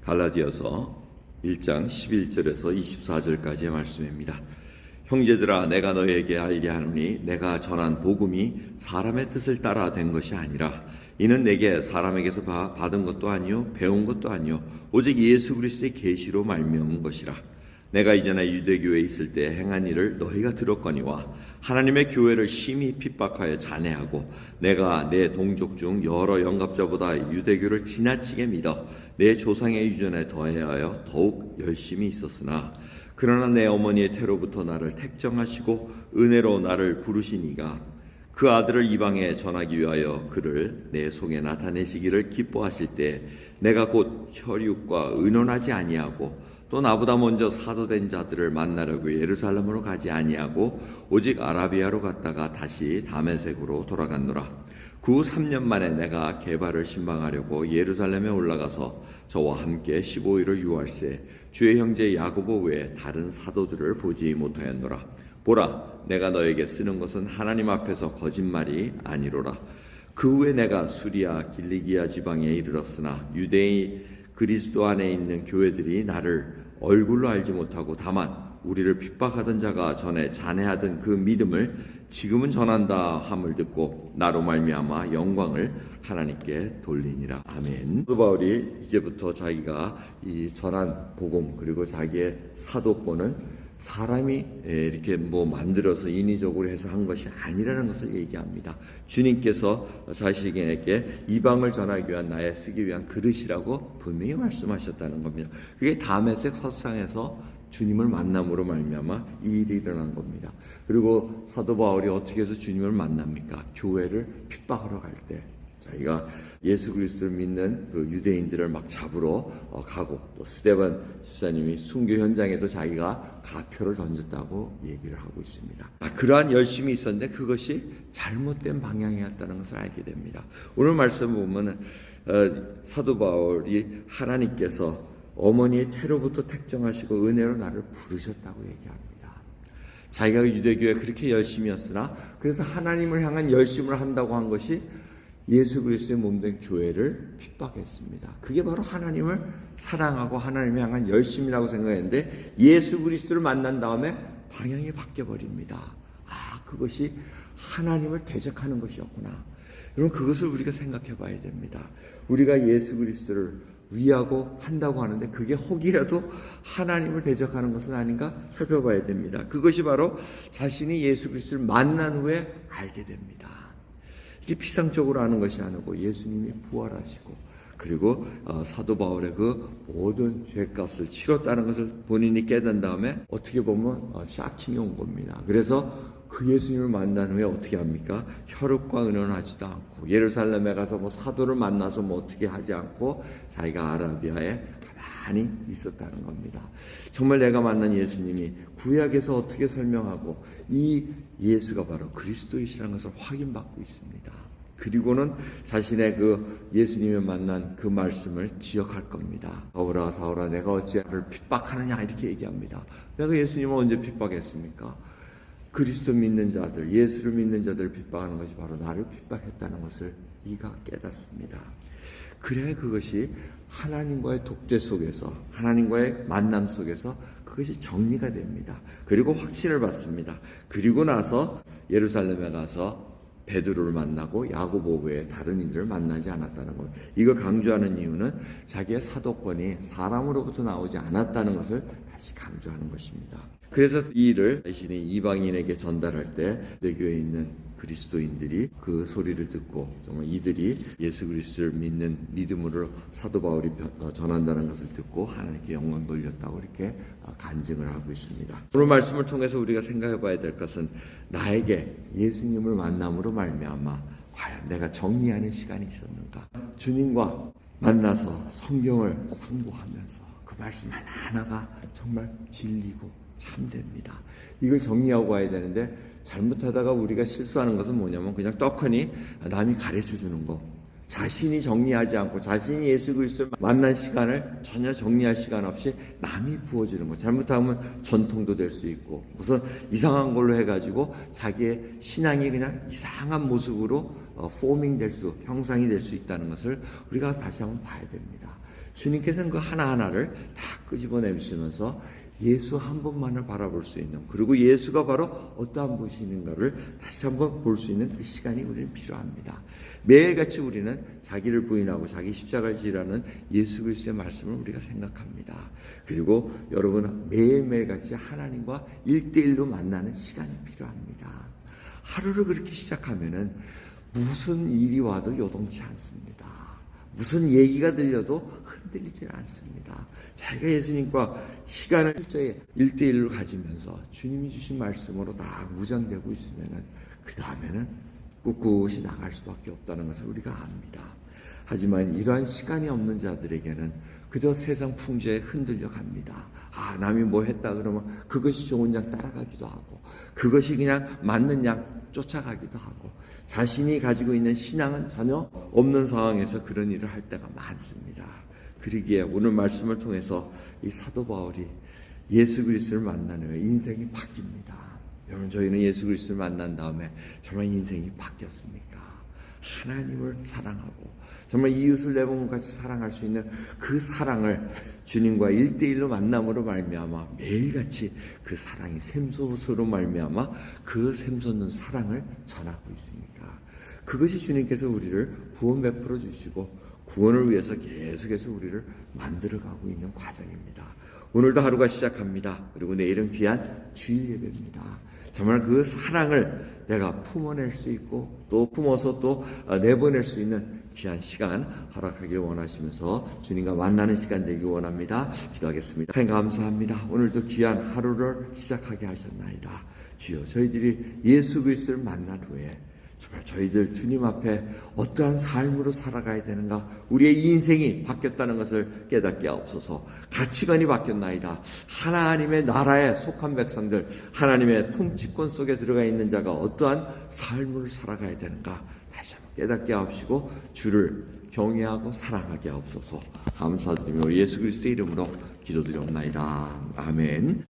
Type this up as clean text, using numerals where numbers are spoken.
갈라디아서 1장 11절에서 24절까지의 말씀입니다. 형제들아, 내가 너희에게 알게 하노니 내가 전한 복음이 사람의 뜻을 따라 된 것이 아니라 이는 내게 사람에게서 받은 것도 아니요 배운 것도 아니요 오직 예수 그리스도의 계시로 말미암은 것이라. 내가 이전에 유대교회에 있을 때 행한 일을 너희가 들었거니와 하나님의 교회를 심히 핍박하여 잔해하고 내가 내 동족 중 여러 영갑자보다 유대교를 지나치게 믿어 내 조상의 유전에 더하여 더욱 열심히 있었으나 그러나 내 어머니의 태로부터 나를 택정하시고 은혜로 나를 부르시니가 그 아들을 이방에 전하기 위하여 그를 내 속에 나타내시기를 기뻐하실 때 내가 곧 혈육과 의논하지 아니하고 또 나보다 먼저 사도된 자들을 만나려고 예루살렘으로 가지 아니하고 오직 아라비아로 갔다가 다시 다메섹으로 돌아갔노라. 그 후 3년 만에 내가 게바를 신방하려고 예루살렘에 올라가서 저와 함께 15일을 유할세 주의 형제 야고보 외에 다른 사도들을 보지 못하였노라. 보라, 내가 너에게 쓰는 것은 하나님 앞에서 거짓말이 아니로라. 그 후에 내가 수리아 길리기아 지방에 이르렀으나 유대인 그리스도 안에 있는 교회들이 나를 얼굴로 알지 못하고 다만 우리를 핍박하던 자가 전에 잔해하던 그 믿음을 지금은 전한다 함을 듣고 나로 말미암아 영광을 하나님께 돌리니라. 아멘. 사도 바울이 이제부터 자기가 이 전한 복음 그리고 자기의 사도권은 사람이 이렇게 만들어서 인위적으로 해서 한 것이 아니라는 것을 얘기합니다. 주님께서 자신에게 이방을 전하기 위한 나의 쓰기 위한 그릇이라고 분명히 말씀하셨다는 겁니다. 그게 다메섹 서상에서 주님을 만남으로 말미암아 이 일이 일어난 겁니다. 그리고 사도 바울이 어떻게 해서 주님을 만납니까? 교회를 핍박하러 갈 때 자기가 예수 그리스도를 믿는 그 유대인들을 막 잡으러 가고 또 스데반 집사님이 순교 현장에도 자기가 가표를 던졌다고 얘기를 하고 있습니다. 그러한 열심이 있었는데 그것이 잘못된 방향이었다는 것을 알게 됩니다. 오늘 말씀 보면은 사도 바울이 하나님께서 어머니의 태로부터 택정하시고 은혜로 나를 부르셨다고 얘기합니다. 자기가 유대교에 그렇게 열심이었으나 그래서 하나님을 향한 열심을 한다고 한 것이 예수 그리스도의 몸된 교회를 핍박했습니다. 그게 바로 하나님을 사랑하고 하나님을 향한 열심이라고 생각했는데 예수 그리스도를 만난 다음에 방향이 바뀌어버립니다. 그것이 하나님을 대적하는 것이었구나. 여러분, 그것을 우리가 생각해 봐야 됩니다. 우리가 예수 그리스도를 위하고 한다고 하는데 그게 혹이라도 하나님을 대적하는 것은 아닌가 살펴봐야 됩니다. 그것이 바로 자신이 예수 그리스도를 만난 후에 알게 됩니다. 이게 피상적으로 하는 것이 아니고 예수님이 부활하시고 그리고 사도 바울의 그 모든 죄값을 치렀다는 것을 본인이 깨닫는 다음에 어떻게 보면 샤킹이 온 겁니다. 그래서 그 예수님을 만난 후에 어떻게 합니까? 혈육과 의논하지도 않고 예루살렘에 가서 사도를 만나서 어떻게 하지 않고 자기가 아라비아에 가만히 있었다는 겁니다. 정말 내가 만난 예수님이 구약에서 어떻게 설명하고 이 예수가 바로 그리스도이시라는 것을 확인받고 있습니다. 그리고는 자신의 그 예수님을 만난 그 말씀을 기억할 겁니다. 사울아 사울아 내가 어찌 나를 핍박하느냐 이렇게 얘기합니다. 내가 예수님을 언제 핍박했습니까? 그리스도 믿는 자들, 예수를 믿는 자들을 핍박하는 것이 바로 나를 핍박했다는 것을 이가 깨닫습니다. 그래야 그것이 하나님과의 독대 속에서 하나님과의 만남 속에서 그것이 정리가 됩니다. 그리고 확신을 받습니다. 그리고 나서 예루살렘에 가서 베드로를 만나고 야고보 외에 다른 이들을 만나지 않았다는 것. 이걸 강조하는 이유는 자기의 사도권이 사람으로부터 나오지 않았다는 것을 다시 강조하는 것입니다. 그래서 이 일을 자신이 이방인에게 전달할 때 내 교회에 있는 그리스도인들이 그 소리를 듣고 정말 이들이 예수 그리스도를 믿는 믿음으로 사도 바울이 전한다는 것을 듣고 하나님께 영광 돌렸다고 이렇게 간증을 하고 있습니다. 오늘 말씀을 통해서 우리가 생각해 봐야 될 것은 나에게 예수님을 만남으로 말미암아 과연 내가 정리하는 시간이 있었는가? 주님과 만나서 성경을 상고하면서 그 말씀 하나하나가 정말 진리고 참됩니다. 이걸 정리하고 가야 되는데 잘못하다가 우리가 실수하는 것은 뭐냐면 그냥 떡하니 남이 가르쳐 주는 거, 자신이 정리하지 않고 자신이 예수 그리스도를 만난 시간을 전혀 정리할 시간 없이 남이 부어주는 거. 잘못하면 전통도 될 수 있고 무슨 이상한 걸로 해가지고 자기의 신앙이 그냥 이상한 모습으로 포밍 될 수, 형상이 될 수 있다는 것을 우리가 다시 한번 봐야 됩니다. 주님께서는 그 하나하나를 다 끄집어내시면서 예수 한 분만을 바라볼 수 있는, 그리고 예수가 바로 어떠한 분이신가를 다시 한번 볼 수 있는 그 시간이 우리는 필요합니다. 매일같이 우리는 자기를 부인하고 자기 십자가를 지라는 예수 그리스도의 말씀을 우리가 생각합니다. 그리고 여러분 매일매일같이 하나님과 1대1로 만나는 시간이 필요합니다. 하루를 그렇게 시작하면은 무슨 일이 와도 요동치 않습니다. 무슨 얘기가 들려도 흔들리지 않습니다. 자기가 예수님과 시간을 철저히 1대1로 가지면서 주님이 주신 말씀으로 다 무장되고 있으면은 그 다음에는 꿋꿋이 나갈 수밖에 없다는 것을 우리가 압니다. 하지만 이러한 시간이 없는 자들에게는 그저 세상 풍조에 흔들려 갑니다. 남이 뭐 했다 그러면 그것이 좋은 양 따라가기도 하고, 그것이 그냥 맞는 양 쫓아가기도 하고, 자신이 가지고 있는 신앙은 전혀 없는 상황에서 그런 일을 할 때가 많습니다. 그러기에 오늘 말씀을 통해서 이 사도 바울이 예수 그리스도를 만난 후에 인생이 바뀝니다. 여러분, 저희는 예수 그리스도를 만난 다음에 정말 인생이 바뀌었습니까? 하나님을 사랑하고 정말 이웃을 내 몸과 같이 사랑할 수 있는 그 사랑을 주님과 1대1로 만남으로 말미암아 매일같이 그 사랑이 샘솟으로 말미암아 그 샘솟는 사랑을 전하고 있습니다. 그것이 주님께서 우리를 구원 베풀어 주시고 구원을 위해서 계속해서 우리를 만들어가고 있는 과정입니다. 오늘도 하루가 시작합니다. 그리고 내일은 귀한 주일 예배입니다. 정말 그 사랑을 내가 품어낼 수 있고 또 품어서 또 내보낼 수 있는 귀한 시간 허락하기를 원하시면서 주님과 만나는 시간 되길 원합니다. 기도하겠습니다. 하나님 감사합니다. 오늘도 귀한 하루를 시작하게 하셨나이다. 주여, 저희들이 예수 그리스도를 만난 후에 정말 저희들 주님 앞에 어떠한 삶으로 살아가야 되는가, 우리의 인생이 바뀌었다는 것을 깨닫게 하옵소서. 가치관이 바뀌었나이다. 하나님의 나라에 속한 백성들, 하나님의 통치권 속에 들어가 있는 자가 어떠한 삶을 살아가야 되는가 다시 한번 깨닫게 하옵시고 주를 경외하고 사랑하게 하옵소서. 감사드리며 예수 그리스도의 이름으로 기도드리옵나이다. 아멘.